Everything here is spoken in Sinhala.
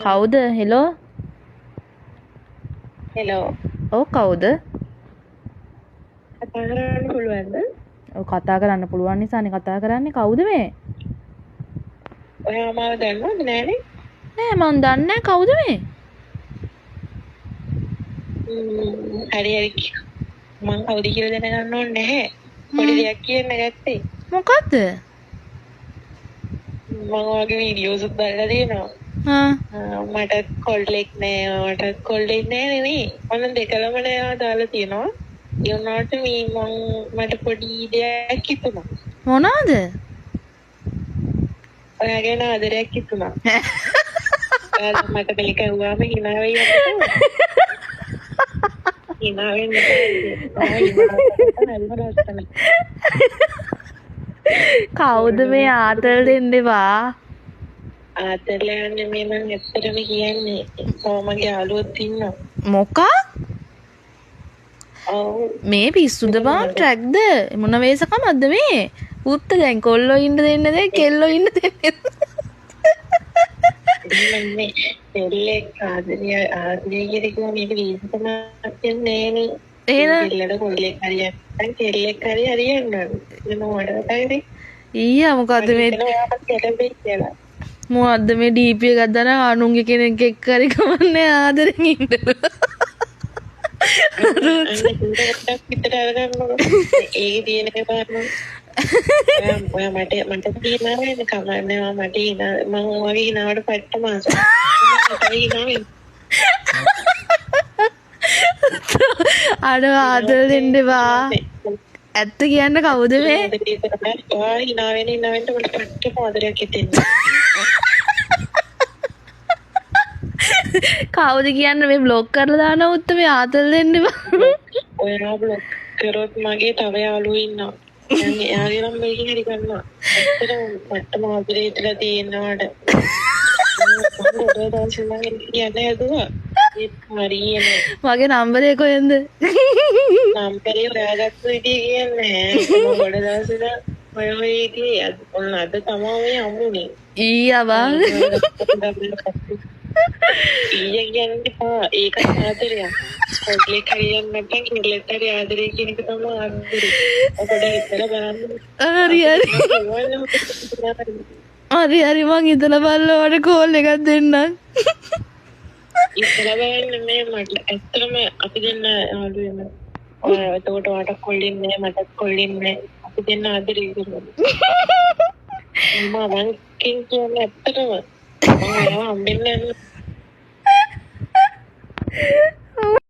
කවුද? හෙලෝ. හෙලෝ. ඔව් කවුද? කතා කරන්න පුළුවන්ද? ඔව් කතා කරන්න පුළුවන් නිසානේ කතා කරන්නේ. කවුද මේ? ඔයා මාව දන්නවද නෑනේ? නෑ මං දන්නේ නෑ කවුද මේ? හරි හරි. මං කවුද කියලා දැනගන්න ඕනේ නැහැ. පොඩි දෙයක් කියන්න ගත්තේ. මොකද්ද? මම ඔයාගේ වීඩියෝස් බලලා තියෙනවා. මටත් කොල්ලෙක් නෑ, මටත් කොල්ලෙක් නෑ නෙමෙයි. මම දෙකලම නෑ දාලා තියෙනවා. ඒ වුණාට මට පොඩි දෙයක් හිතුණා. මොනවාද? ඔයා ගැන ආදරයක් හිතුණා. ඔයා මට මේක ඇහුවාම hina වෙයි අපිට. hina වෙන්න කවුද මේ ආතල් දෙන්නවා? ආතල් යන්නේ මේ මං ඇත්තටම කියන්නේ. මගේ යාළුවොත් ඉන්නවා. මොකක්? ඔව් මේ පිස්සුද බං ට්‍රැක්ද? මොන වේසකමක්ද මේ? පුත්ත දැන් කොල්ලෝ ඉන්න දෙන්නද කෙල්ලෝ ඉන්න දෙන්නද? මේ දෙල්ලේ ආදරය කියලා මේක වීසකමක් කියන්නේ නේ. එහෙනම් දෙල්ලට කොල්ලෙක් හරියට නැත්නම් කෙල්ලෙක් හරියන්නේ නැහැ. මොනවද ඊයා මොකද්ද මේ මොකද්ද මේ DP එකක් දාන අනුන්ගේ කෙනෙක් එක්ක හරි කමන්නේ ආදරෙන් ඉන්නලු. ඒක තියෙන එක බලන්න. ඔයා මට තියෙනවා නේද කමන්නේ මට මම වගේ හිනාවට පට්ට මාස. අර ආදර දෙන්නවා. ඇත්ත කියන්න කවුද මේ? ඔයා හිනා වෙන්න මට පට්ට ආදරයක් හිතෙනවා. කවුද කියන්න මේ බ්ලොක් කරලා දාන උත්ත මේ ආතල් දෙන්නවා. ඔයා බ්ලොක් කරොත් මගේ තව යාළුවෝ ඉන්නවා. එයාගේ නම් මේක හරි ගන්නවා. ඇත්තටම මට මාදරේ හිටලා තියෙනවාට. මගේ නම්බරේ කොහෙන්ද? නම්බරේ හොයාගත්ත විදිය කියන්නේ මම ගොඩ දවසක ඔය ඉතින් ඔන්න අද තමයි මේ හම්බුනේ. ඊයා බං. ඊයේ කියන්නේ ඒක ආදරයක්. කොල්ලෙක් හරියන්නේ නැත්නම් කෙල්ලෙක් හරි ආදරේ කියන එක තමයි ආදරේ. ඔබට හිතලා බලන්න. හරි මං හිතලා බලලා වඩ කෝල් එකක් දෙන්නම්. ඉතලා බලන්න මේ මට ඇත්තටම අපි දෙන්න ආලු වෙන. ඔය එතකොට වට කොල්ලින්නේ මටත් කොල්ලින්නේ අපි දෙන්න ආදරේ කරනවා. මම කියන්නේ ඇත්තටම මම හම්බෙන්නේ